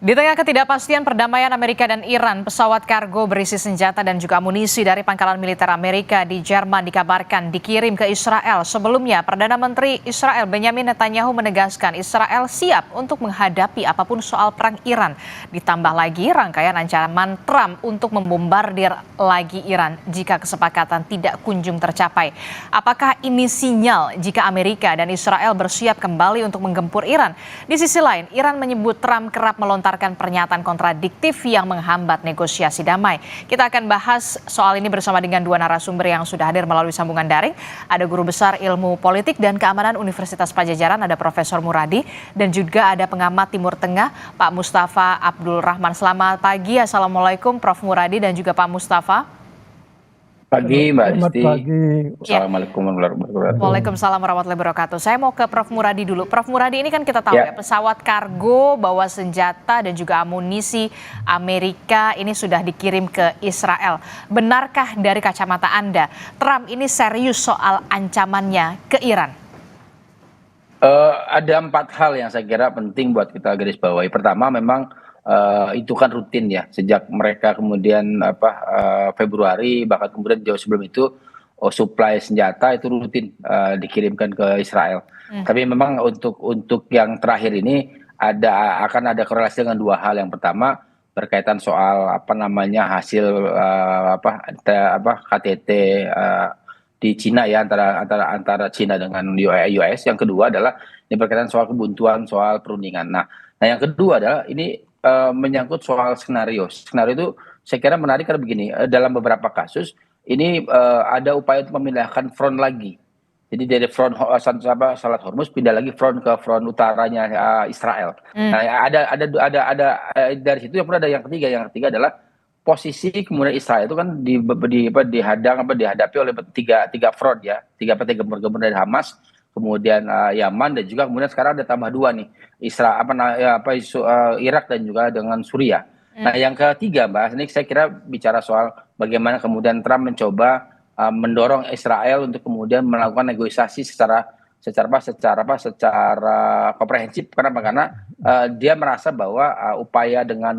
Di tengah ketidakpastian perdamaian Amerika dan Iran, pesawat kargo berisi senjata dan juga amunisi dari pangkalan militer Amerika di Jerman dikabarkan dikirim ke Israel. Sebelumnya, Perdana Menteri Israel Benyamin Netanyahu menegaskan Israel siap untuk menghadapi apapun soal perang Iran. Ditambah lagi rangkaian ancaman Trump untuk membombardir lagi Iran jika kesepakatan tidak kunjung tercapai. Apakah ini sinyal jika Amerika dan Israel bersiap kembali untuk menggempur Iran? Di sisi lain, Iran menyebut Trump kerap melontarkan pernyataan kontradiktif yang menghambat negosiasi damai. Kita akan bahas soal ini bersama dengan dua narasumber yang sudah hadir melalui sambungan daring. Ada Guru Besar Ilmu Politik dan Keamanan Universitas Padjadjaran, ada Profesor Muradi, dan juga ada pengamat Timur Tengah, Pak Mustafa Abdul Rahman. Selamat pagi, Assalamualaikum Prof. Muradi dan juga Pak Mustafa. Pagi Mbak Disti. Pagi. Assalamualaikum warahmatullahi wabarakatuh. Waalaikumsalam warahmatullahi wabarakatuh. Saya mau ke Prof. Muradi dulu. Prof. Muradi, ini kan kita tahu ya, pesawat kargo bawa senjata dan juga amunisi Amerika ini sudah dikirim ke Israel. Benarkah dari kacamata Anda, Trump ini serius soal ancamannya ke Iran? Ada 4 hal yang saya kira penting buat kita garis bawahi. Pertama, memang itu kan rutin ya, sejak mereka kemudian Februari, bahkan kemudian jauh sebelum itu suplai senjata itu rutin dikirimkan ke Israel. Tapi memang untuk yang terakhir ini akan ada korelasi dengan 2 hal. Yang pertama berkaitan soal hasil KTT di Cina ya, antara Cina dengan US. Yang kedua adalah ini berkaitan soal kebuntuan soal perundingan. Nah yang kedua adalah ini menyangkut soal skenario. Skenario itu saya kira menarik karena begini, dalam beberapa kasus ini ada upaya untuk memindahkan front lagi. Jadi dari front Salat Hormuz pindah lagi ke front utaranya Israel. Nah, ada dari situ. Yang ada yang ketiga. Yang ketiga adalah posisi kemudian Israel itu kan dihadapi oleh tiga front ya, tiga gembor-gembor dari Hamas, kemudian Yaman, dan juga kemudian sekarang ada tambah 2 nih, Irak dan juga dengan Suriah. Nah yang ketiga Mbak, ini saya kira bicara soal bagaimana kemudian Trump mencoba mendorong Israel untuk kemudian melakukan negosiasi secara komprehensif. Kenapa? Karena dia merasa bahwa upaya dengan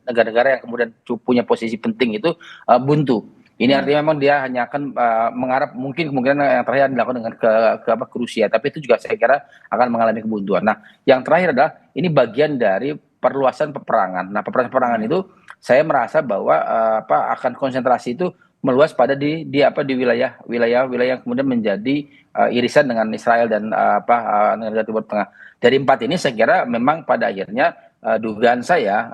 negara-negara yang kemudian punya posisi penting itu buntu. Ini artinya memang dia hanya akan mengharap mungkin kemungkinan yang terakhir dilakukan dengan ke Rusia, tapi itu juga saya kira akan mengalami kebuntuan. Nah, yang terakhir adalah ini bagian dari perluasan peperangan. Nah, peperangan itu saya merasa bahwa akan konsentrasi itu meluas pada di wilayah yang kemudian menjadi irisan dengan Israel dan negara Timur Tengah. Dari 4 ini saya kira memang pada akhirnya dugaan saya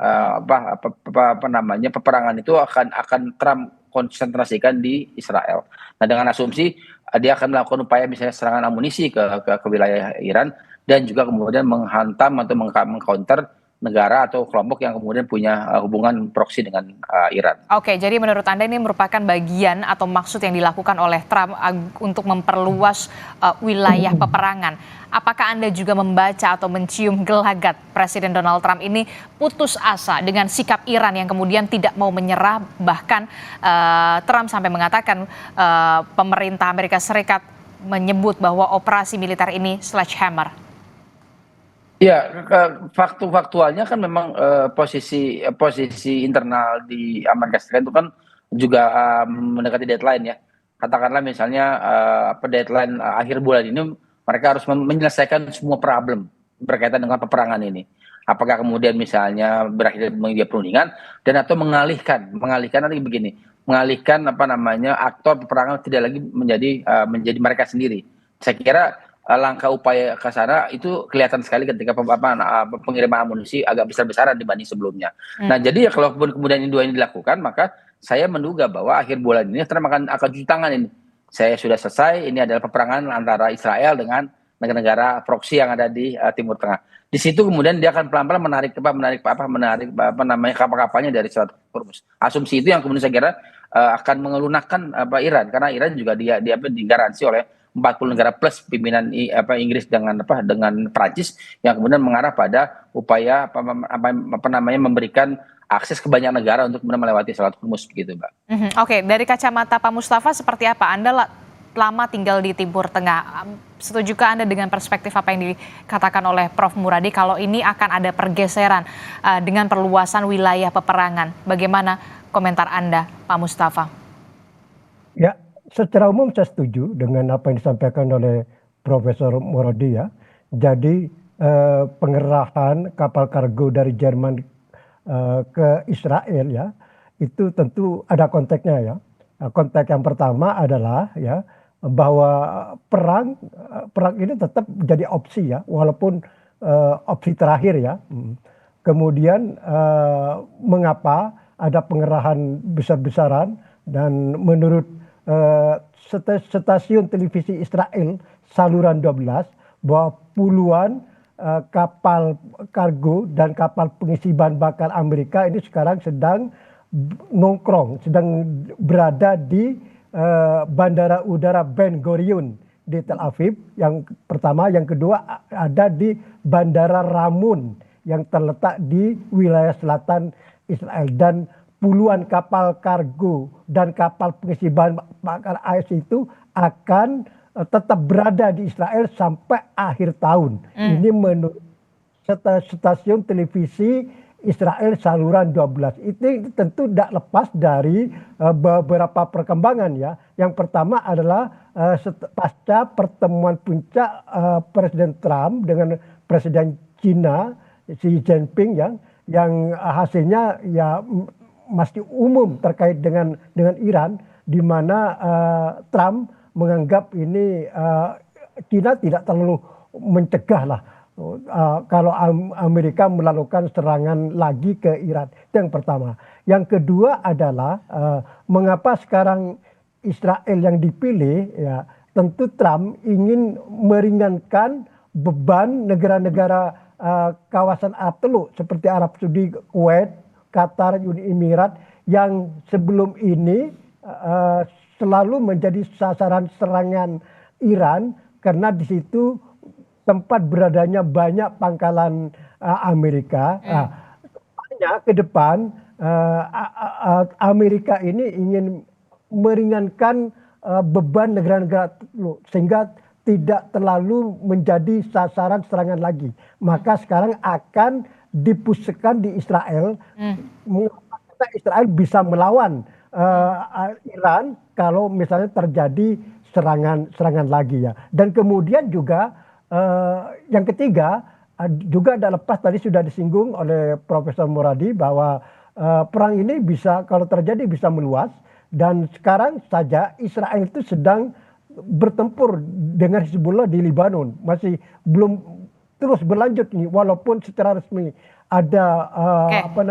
peperangan itu akan Trump konsentrasikan di Israel. Nah dengan asumsi dia akan melakukan upaya misalnya serangan amunisi ke wilayah Iran, dan juga kemudian menghantam atau mengcounter negara atau kelompok yang kemudian punya hubungan proksi dengan Iran. Oke, jadi menurut Anda ini merupakan bagian atau maksud yang dilakukan oleh Trump untuk memperluas wilayah peperangan. Apakah Anda juga membaca atau mencium gelagat Presiden Donald Trump ini putus asa dengan sikap Iran yang kemudian tidak mau menyerah, bahkan Trump sampai mengatakan pemerintah Amerika Serikat menyebut bahwa operasi militer ini sledgehammer? Ya, faktualnya kan memang posisi internal di Amerika Serikat itu kan juga mendekati deadline ya. Katakanlah misalnya deadline akhir bulan ini mereka harus menyelesaikan semua problem berkaitan dengan peperangan ini. Apakah kemudian misalnya berakhir menjadi perundingan dan atau mengalihkan nanti begini, mengalihkan aktor peperangan tidak lagi menjadi mereka sendiri. Saya kira langkah upaya ke sana itu kelihatan sekali ketika pengiriman amunisi agak besar-besaran dibanding sebelumnya. Nah jadi ya kalau kemudian dua ini dilakukan, maka saya menduga bahwa akhir bulan ini Trump akan cuci tangan ini. Saya sudah selesai, ini adalah peperangan antara Israel dengan negara-negara proksi yang ada di Timur Tengah. Di situ kemudian dia akan pelan-pelan menarik kapal-kapalnya dari Salat Hormuz. Asumsi itu yang kemudian saya kira akan mengelunakkan Iran, karena Iran juga digaransi oleh 40 negara plus pimpinan Inggris dengan Prancis yang kemudian mengarah pada upaya memberikan akses ke banyak negara untuk kemudian melewati Salat Hormuz begitu, Mbak. Oke, dari kacamata Pak Mustafa seperti apa? Anda lama tinggal di Timur Tengah. Setujukah Anda dengan perspektif apa yang dikatakan oleh Prof. Muradi kalau ini akan ada pergeseran dengan perluasan wilayah peperangan? Bagaimana komentar Anda, Pak Mustafa? Ya, secara umum saya setuju dengan apa yang disampaikan oleh Profesor Muradi ya. Jadi pengerahan kapal kargo dari Jerman ke Israel ya, itu tentu ada konteksnya ya. Konteks yang pertama adalah ya bahwa perang ini tetap jadi opsi ya, walaupun opsi terakhir ya. Kemudian mengapa ada pengerahan besar-besaran, dan menurut stasiun televisi Israel saluran 12 bahwa puluhan kapal kargo dan kapal pengisi bahan bakar Amerika ini sekarang sedang nongkrong, sedang berada di Bandara Udara Ben Gurion di Tel Aviv. Yang pertama, yang kedua ada di Bandara Ramun yang terletak di wilayah selatan Israel, dan puluhan kapal kargo dan kapal pengisi bahan bakar AS itu akan tetap berada di Israel sampai akhir tahun. Ini menurut stasiun televisi Israel saluran 12. Itu tentu tidak lepas dari beberapa perkembangan ya. Yang pertama adalah pasca pertemuan puncak Presiden Trump dengan Presiden China Xi Jinping yang hasilnya ya masih umum terkait dengan Iran, di mana Trump menganggap ini China tidak terlalu mencegah lah kalau Amerika melakukan serangan lagi ke Iran. Itu yang pertama. Yang kedua adalah mengapa sekarang Israel yang dipilih ya, tentu Trump ingin meringankan beban negara-negara kawasan Arab Teluk seperti Arab Saudi, Kuwait, Qatar, Uni Emirat yang sebelum ini selalu menjadi sasaran serangan Iran karena di situ tempat beradanya banyak pangkalan Amerika. Ke depan Amerika ini ingin meringankan beban negara-negara sehingga tidak terlalu menjadi sasaran serangan lagi. Maka sekarang akan dipusatkan di Israel. Israel bisa melawan Iran kalau misalnya terjadi serangan lagi ya. Dan kemudian juga yang ketiga juga ada lepas tadi sudah disinggung oleh Profesor Muradi bahwa perang ini bisa kalau terjadi bisa meluas, dan sekarang saja Israel itu sedang bertempur dengan Hizbullah di Lebanon, masih belum terus berlanjut ini walaupun secara resmi ada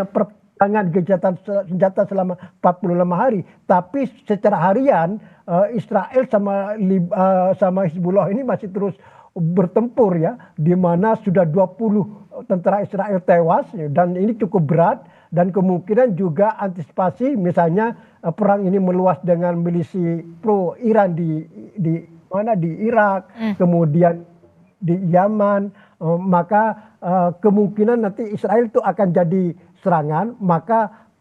perang gencatan senjata selama 45 hari, tapi secara harian Israel sama Hizbullah ini masih terus bertempur ya, di mana sudah 20 tentara Israel tewas dan ini cukup berat, dan kemungkinan juga antisipasi misalnya perang ini meluas dengan milisi pro Iran di Irak, kemudian di Yaman, maka kemungkinan nanti Israel itu akan jadi serangan, maka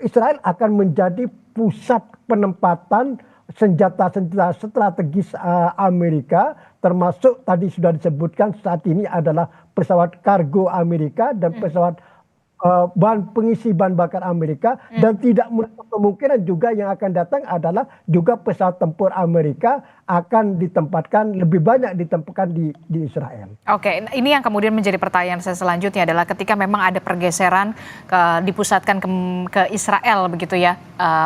Israel akan menjadi pusat penempatan senjata-senjata strategis Amerika, termasuk tadi sudah disebutkan saat ini adalah pesawat kargo Amerika dan pesawat pengisi bahan bakar Amerika, dan tidak menutup kemungkinan juga yang akan datang adalah juga pesawat tempur Amerika akan lebih banyak ditempatkan di Israel. Oke, ini yang kemudian menjadi pertanyaan saya selanjutnya adalah ketika memang ada pergeseran dipusatkan ke Israel begitu ya,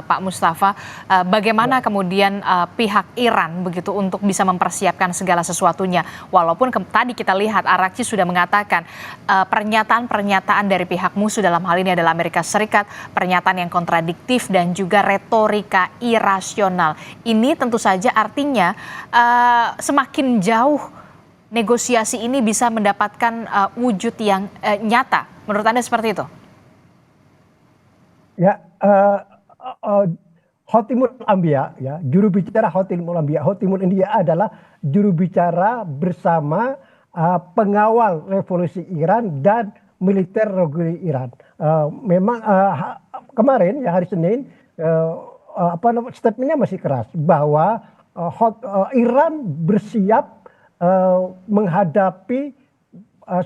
Pak Mustafa, bagaimana kemudian pihak Iran begitu untuk bisa mempersiapkan segala sesuatunya, walaupun tadi kita lihat Arakci sudah mengatakan pernyataan dari pihak musuh dalam hal ini adalah Amerika Serikat, pernyataan yang kontradiktif dan juga retorika irasional. Ini tentu saja artinya semakin jauh negosiasi ini bisa mendapatkan wujud yang nyata. Menurut Anda seperti itu? Ya, Hotimul Anbiya ya, juru bicara Hotimul Anbiya. Hotimul Anbiya adalah juru bicara bersama pengawal revolusi Iran dan militer revolusi Iran. Memang kemarin ya hari Senin statementnya masih keras bahwa Iran bersiap menghadapi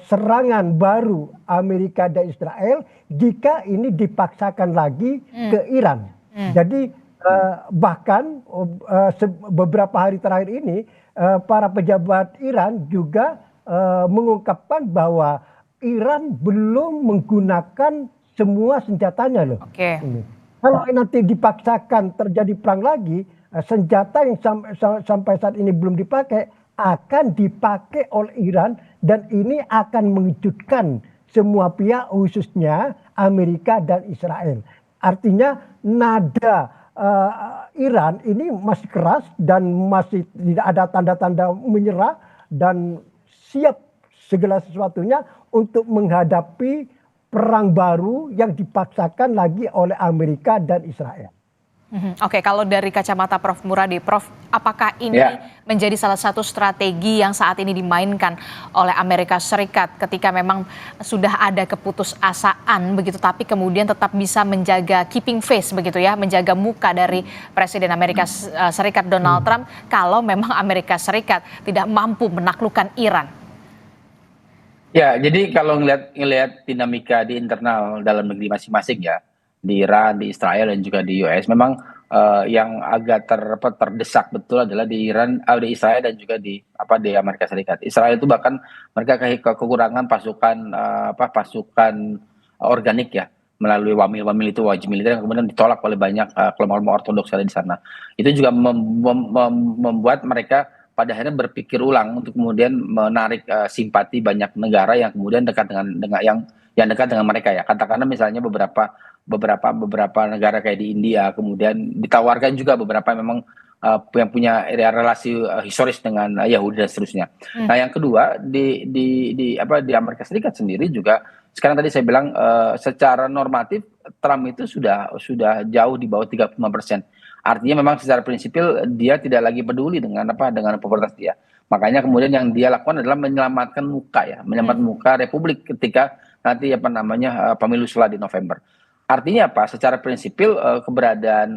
serangan baru Amerika dan Israel jika ini dipaksakan lagi ke Iran. Jadi bahkan beberapa hari terakhir ini para pejabat Iran juga mengungkapkan bahwa Iran belum menggunakan semua senjatanya loh. Oke. Kalau nanti dipaksakan terjadi perang lagi, senjata yang sampai saat ini belum dipakai akan dipakai oleh Iran dan ini akan mengejutkan semua pihak khususnya Amerika dan Israel. Artinya nada Iran ini masih keras dan masih tidak ada tanda-tanda menyerah dan siap segala sesuatunya untuk menghadapi perang baru yang dipaksakan lagi oleh Amerika dan Israel. Oke, kalau dari kacamata Prof. Muradi, Prof, apakah ini menjadi salah satu strategi yang saat ini dimainkan oleh Amerika Serikat ketika memang sudah ada keputusasaan begitu, tapi kemudian tetap bisa menjaga keeping face begitu ya, menjaga muka dari Presiden Amerika Serikat Donald Trump kalau memang Amerika Serikat tidak mampu menaklukkan Iran? Ya, jadi kalau ngelihat dinamika di internal dalam negeri masing-masing ya, di Iran, di Israel dan juga di US, memang yang agak terdesak betul adalah di Iran, di Israel dan juga di Amerika Serikat. Israel itu bahkan mereka kekurangan pasukan pasukan organik ya, melalui wamil itu wajib militer yang kemudian ditolak oleh banyak kelompok ortodoks yang ada di sana. Itu juga membuat mereka pada akhirnya berpikir ulang untuk kemudian menarik simpati banyak negara yang kemudian dekat dengan yang dekat dengan mereka ya. Katakanlah misalnya beberapa negara kayak di India, kemudian ditawarkan juga beberapa memang yang punya relasi historis dengan Yahudi dan seterusnya. Nah, yang kedua di Amerika Serikat sendiri juga sekarang tadi saya bilang secara normatif Trump itu sudah jauh di bawah 35%. Artinya memang secara prinsipil dia tidak lagi peduli dengan popularitas dia. Makanya kemudian yang dia lakukan adalah menyelamatkan muka Republik ketika nanti pemilu setelah di November. Artinya apa? Secara prinsipil keberadaan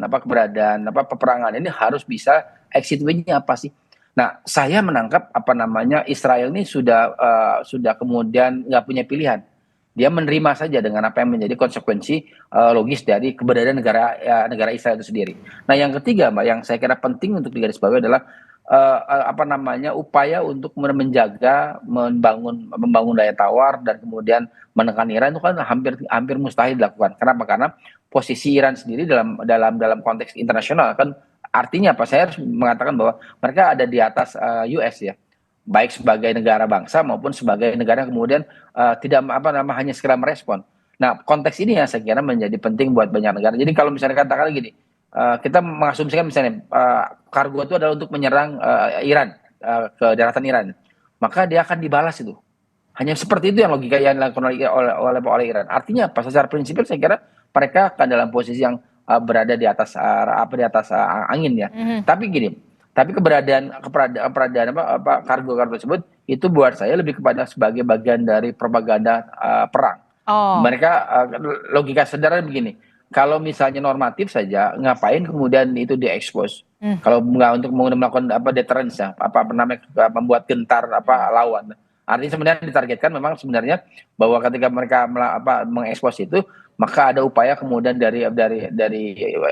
peperangan ini harus bisa exit way-nya apa sih? Nah, saya menangkap Israel ini sudah kemudian nggak punya pilihan. Dia menerima saja dengan apa yang menjadi konsekuensi logis dari keberadaan negara Israel itu sendiri. Nah, yang ketiga, Mbak, yang saya kira penting untuk digarisbawahi adalah upaya untuk menjaga, membangun daya tawar dan kemudian menekan Iran itu kan hampir mustahil dilakukan. Kenapa? Karena posisi Iran sendiri dalam konteks internasional kan artinya apa? Saya harus mengatakan bahwa mereka ada di atas US ya, baik sebagai negara bangsa maupun sebagai negara yang kemudian tidak hanya sekedar merespon. Nah, konteks ini yang saya kira menjadi penting buat banyak negara. Jadi kalau misalnya katakan gini, kita mengasumsikan misalnya kargo itu adalah untuk menyerang Iran, ke daratan Iran, maka dia akan dibalas itu. Hanya seperti itu yang logika yang dilakukan oleh Iran. Artinya apa? Secara prinsipil saya kira mereka akan dalam posisi yang berada di atas angin ya. Tapi keberadaan kargo tersebut itu buat saya lebih kepada sebagai bagian dari propaganda perang. Mereka logika sederhana begini. Kalau misalnya normatif saja, ngapain kemudian itu diekspos? Kalau nggak untuk melakukan deterrence ya, membuat gentar lawan. Artinya sebenarnya ditargetkan memang sebenarnya bahwa ketika mereka mengekspos itu, maka ada upaya kemudian dari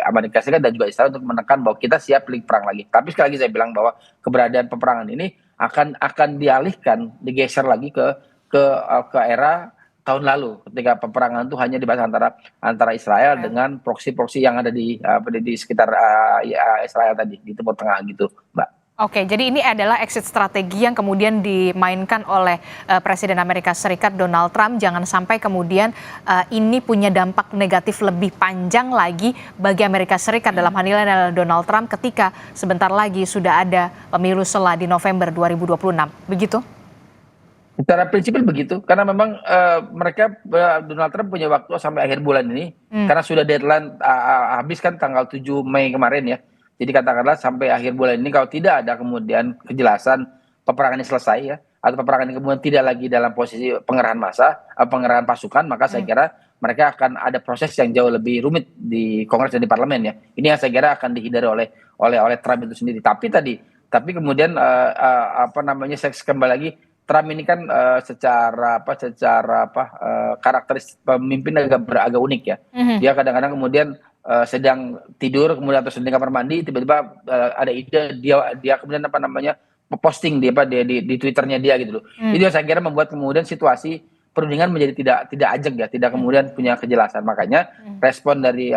Amerika Serikat dan juga Israel untuk menekan bahwa kita siap perang lagi. Tapi sekali lagi saya bilang bahwa keberadaan peperangan ini akan dialihkan, digeser lagi ke era tahun lalu ketika peperangan itu hanya dibahas antara Israel dengan proksi-proksi yang ada di sekitar Israel tadi di Timur Tengah gitu, Mbak. Oke, jadi ini adalah exit strategi yang kemudian dimainkan oleh Presiden Amerika Serikat Donald Trump. Jangan sampai kemudian ini punya dampak negatif lebih panjang lagi bagi Amerika Serikat dalam hal ini adalah Donald Trump ketika sebentar lagi sudah ada pemilu sela di November 2026. Begitu? Secara prinsipil begitu, karena memang Donald Trump punya waktu sampai akhir bulan ini, karena sudah deadline habis kan tanggal 7 Mei kemarin ya. Jadi katakanlah sampai akhir bulan ini kalau tidak ada kemudian kejelasan peperangan ini selesai ya, atau peperangan ini kemudian tidak lagi dalam posisi pengerahan massa, pengerahan pasukan, maka saya kira mereka akan ada proses yang jauh lebih rumit di Kongres dan di Parlemen ya. Ini yang saya kira akan dihindari oleh Trump itu sendiri. Tapi kemudian apa namanya, saya kembali lagi, Trump ini kan secara karakteristik pemimpin agak unik ya. Dia kadang-kadang kemudian sedang tidur kemudian atau sedang di kamar mandi tiba-tiba ada ide, dia kemudian apa namanya posting di Twitternya dia gitu loh. Itu yang saya kira membuat kemudian situasi perundingan menjadi tidak ajak ya, tidak kemudian punya kejelasan. Makanya respon dari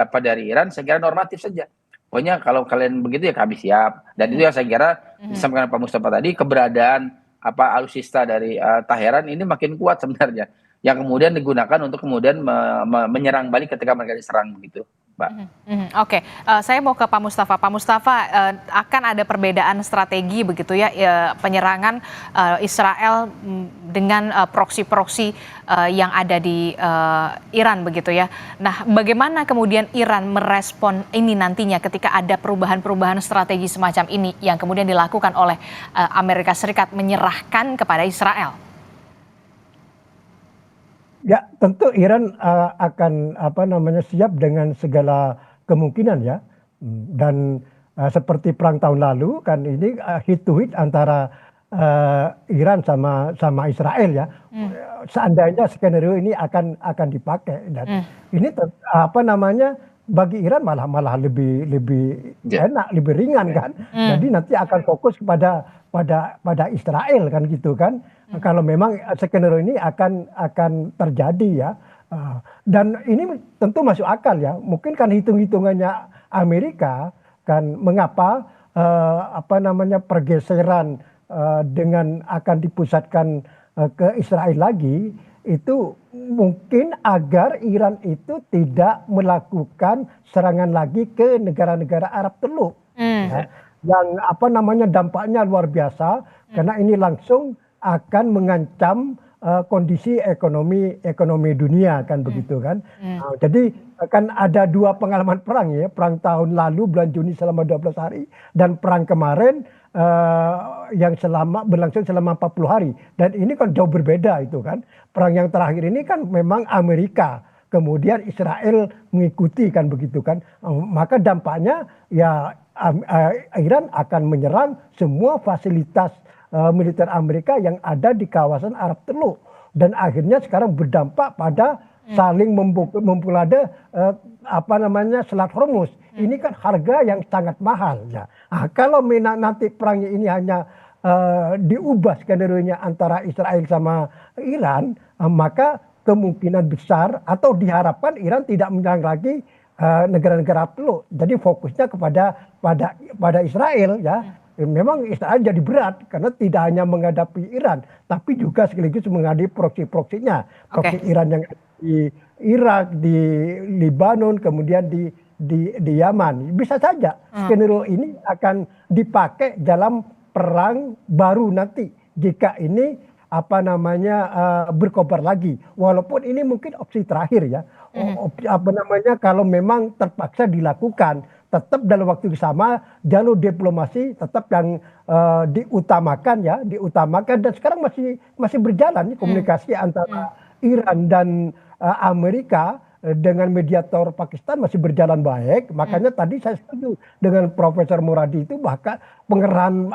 Iran saya kira normatif saja. Pokoknya kalau kalian begitu ya kami siap. Dan itu yang saya kira disampaikan Pak Mustafa tadi, keberadaan alutsista dari Teheran ini makin kuat sebenarnya, yang kemudian digunakan untuk kemudian menyerang balik ketika mereka diserang begitu, Mbak. Oke, saya mau ke Pak Mustafa. Pak Mustafa, akan ada perbedaan strategi begitu ya, penyerangan Israel dengan proksi-proksi yang ada di Iran begitu ya. Nah, bagaimana kemudian Iran merespon ini nantinya ketika ada perubahan-perubahan strategi semacam ini yang kemudian dilakukan oleh Amerika Serikat menyerahkan kepada Israel? Ya, tentu Iran akan siap dengan segala kemungkinan ya. Dan seperti perang tahun lalu kan ini head to head antara Iran sama Israel ya. Seandainya skenario ini akan dipakai, dan ini bagi Iran malah lebih enak, lebih ringan kan. Jadi nanti akan fokus pada Israel kan gitu kan. Kalau memang skenario ini akan terjadi ya. Dan ini tentu masuk akal ya. Mungkin kan hitung-hitungannya Amerika kan, mengapa pergeseran dengan akan dipusatkan ke Israel lagi, itu mungkin agar Iran itu tidak melakukan serangan lagi ke negara-negara Arab Teluk ya, yang dampaknya luar biasa, karena ini langsung akan mengancam kondisi ekonomi dunia kan begitu kan. Jadi kan ada dua pengalaman perang ya, perang tahun lalu bulan Juni selama 12 hari dan perang kemarin yang berlangsung selama 40 hari, dan ini kan jauh berbeda itu kan. Perang yang terakhir ini kan memang Amerika, kemudian Israel mengikuti kan begitu kan. Maka dampaknya ya Iran akan menyerang semua fasilitas militer Amerika yang ada di kawasan Arab Teluk, dan akhirnya sekarang berdampak pada saling mempulada Selat Hormuz. Ini kan harga yang sangat mahal ya. Kalau nanti perangnya ini hanya diubah skenario-nya antara Israel sama Iran, maka kemungkinan besar atau diharapkan Iran tidak menyerang lagi negara-negara Arab Teluk. Jadi fokusnya pada Israel ya. Memang Israel jadi berat karena tidak hanya menghadapi Iran, tapi juga sekaligus menghadapi proksi-proksinya. Proksi Iran yang di Irak, di Lebanon, kemudian di Yaman. Bisa saja skenario ini akan dipakai dalam perang baru nanti jika ini berkobar lagi. Walaupun ini mungkin opsi terakhir ya. Kalau memang terpaksa dilakukan, tetap dalam waktu yang sama jalur diplomasi tetap yang diutamakan ya, dan sekarang masih berjalan komunikasi antara Iran dan Amerika dengan mediator Pakistan masih berjalan baik. Makanya tadi saya setuju dengan Profesor Muradi itu, bahkan pengerahan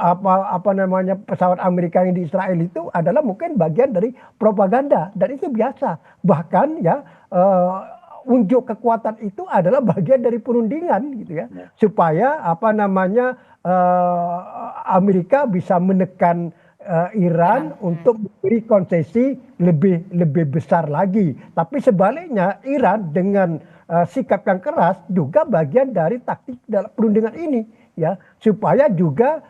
pesawat Amerika yang di Israel itu adalah mungkin bagian dari propaganda, dan itu biasa. Bahkan ya unjuk kekuatan itu adalah bagian dari perundingan gitu ya, supaya Amerika bisa menekan Iran untuk memberi konsesi lebih besar lagi. Tapi sebaliknya Iran dengan sikap yang keras juga bagian dari taktik dalam perundingan ini ya, supaya juga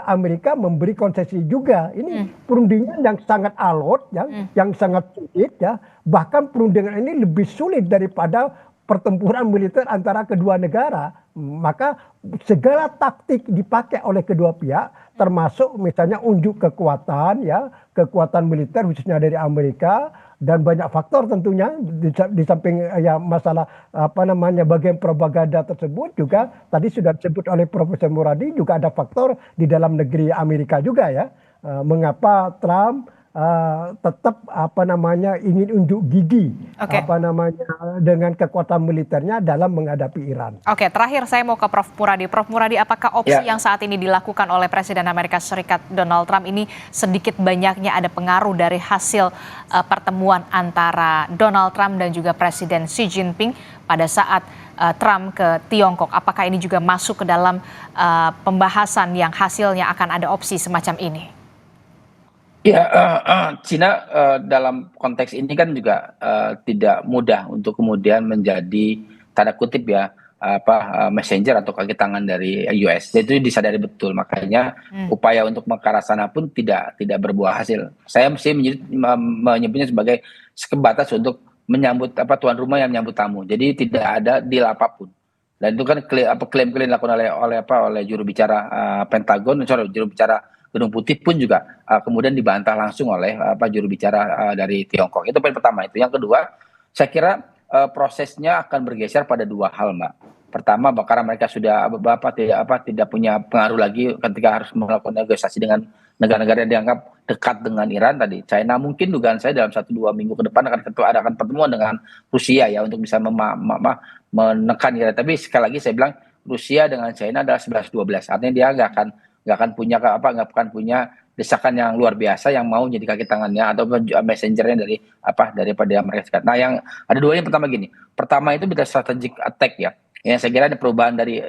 Amerika memberi konsesi juga. Ini perundingan yang sangat alot ya, yang sangat sulit ya. Bahkan perundingan ini lebih sulit daripada pertempuran militer antara kedua negara. Maka segala taktik dipakai oleh kedua pihak, termasuk misalnya unjuk kekuatan ya, kekuatan militer khususnya dari Amerika, dan banyak faktor tentunya di samping ya masalah bagian propaganda tersebut juga tadi sudah disebut oleh Profesor Muradi, juga ada faktor di dalam negeri Amerika juga ya. Mengapa Trump tetap ingin unjuk gigi Oke. dengan kekuatan militernya dalam menghadapi Iran. Oke, terakhir saya mau ke Prof. Muradi. Prof. Muradi, apakah opsi Ya. yang saat ini dilakukan oleh Presiden Amerika Serikat Donald Trump ini sedikit banyaknya ada pengaruh dari hasil pertemuan antara Donald Trump dan juga Presiden Xi Jinping pada saat Trump ke Tiongkok? Apakah ini juga masuk ke dalam pembahasan yang hasilnya akan ada opsi semacam ini? Ya, Cina dalam konteks ini kan juga tidak mudah untuk kemudian menjadi tanda kutip ya messenger atau kaki tangan dari US. Itu disadari betul, makanya upaya untuk ke arah sana pun tidak berbuah hasil. Saya mesti menyebutnya sebagai sebatas untuk menyambut tuan rumah yang menyambut tamu. Jadi tidak ada deal apapun. Dan itu kan klaim-klaim dilakukan oleh juru bicara Pentagon, juru bicara Gedung Putih pun juga kemudian dibantah langsung oleh juru bicara dari Tiongkok. Itu poin pertama. Itu yang kedua, saya kira prosesnya akan bergeser pada dua hal, Mbak. Pertama, karena mereka sudah tidak punya pengaruh lagi ketika harus melakukan negosiasi dengan negara-negara yang dianggap dekat dengan Iran tadi. China mungkin dugaan saya dalam 1-2 minggu ke depan akan pertemuan dengan Rusia ya untuk bisa menekan Iran. Tapi sekali lagi saya bilang Rusia dengan China adalah 11-12. Artinya dia nggak akan punya desakan yang luar biasa yang mau jadi kaki tangannya atau messengernya daripada Amerika Serikat. Nah, yang ada dua, yang pertama gini. Pertama itu bisa strategic attack ya. Yang saya kira ada perubahan dari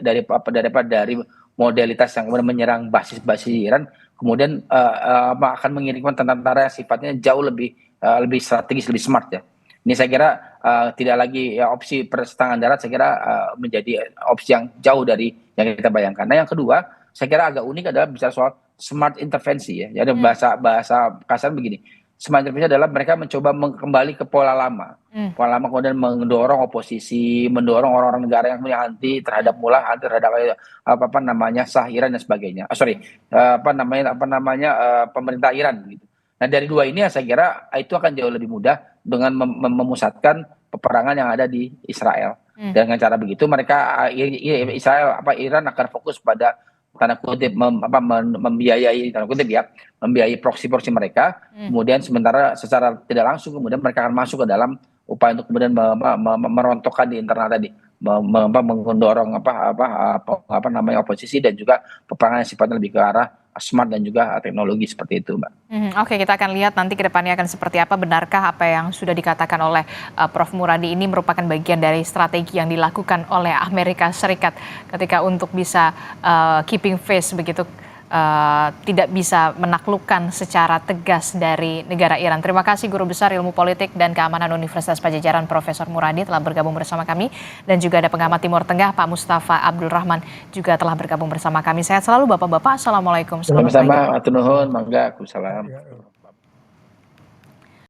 modalitas yang kemudian menyerang basis-basis Iran, kemudian akan mengirimkan tentara yang sifatnya jauh lebih strategis, lebih smart ya. Ini saya kira tidak lagi ya, opsi perserangan darat, saya kira menjadi opsi yang jauh dari yang kita bayangkan. Nah, yang kedua, saya kira agak unik adalah bicara soal smart intervensi ya. Jadi bahasa kasar begini. Smart intervensi adalah mereka mencoba kembali ke pola lama. Pola lama kemudian mendorong oposisi, mendorong orang-orang negara yang punya anti terhadap sah Iran dan sebagainya. Pemerintah Iran gitu. Nah, dari dua ini ya saya kira itu akan jauh lebih mudah dengan memusatkan peperangan yang ada di Israel. Dengan cara begitu mereka Iran akan fokus pada tanda kutip membiayai proksi mereka, kemudian sementara secara tidak langsung kemudian mereka akan masuk ke dalam upaya untuk kemudian merontokkan di internal tadi, mendorong oposisi dan juga peperangan yang sifatnya lebih ke arah smart dan juga teknologi seperti itu, Mbak. Oke, kita akan lihat nanti ke depannya akan seperti apa. Benarkah apa yang sudah dikatakan oleh Prof. Muradi ini merupakan bagian dari strategi yang dilakukan oleh Amerika Serikat ketika untuk bisa keeping face begitu, tidak bisa menaklukkan secara tegas dari negara Iran. Terima kasih Guru Besar Ilmu Politik dan Keamanan Universitas Padjadjaran Profesor Muradi telah bergabung bersama kami, dan juga ada pengamat Timur Tengah Pak Mustafa Abdul Rahman juga telah bergabung bersama kami. Sehat selalu Bapak-bapak. Assalamualaikum. Sama-sama, atur nuhun, mangga, Waalaikumsalam.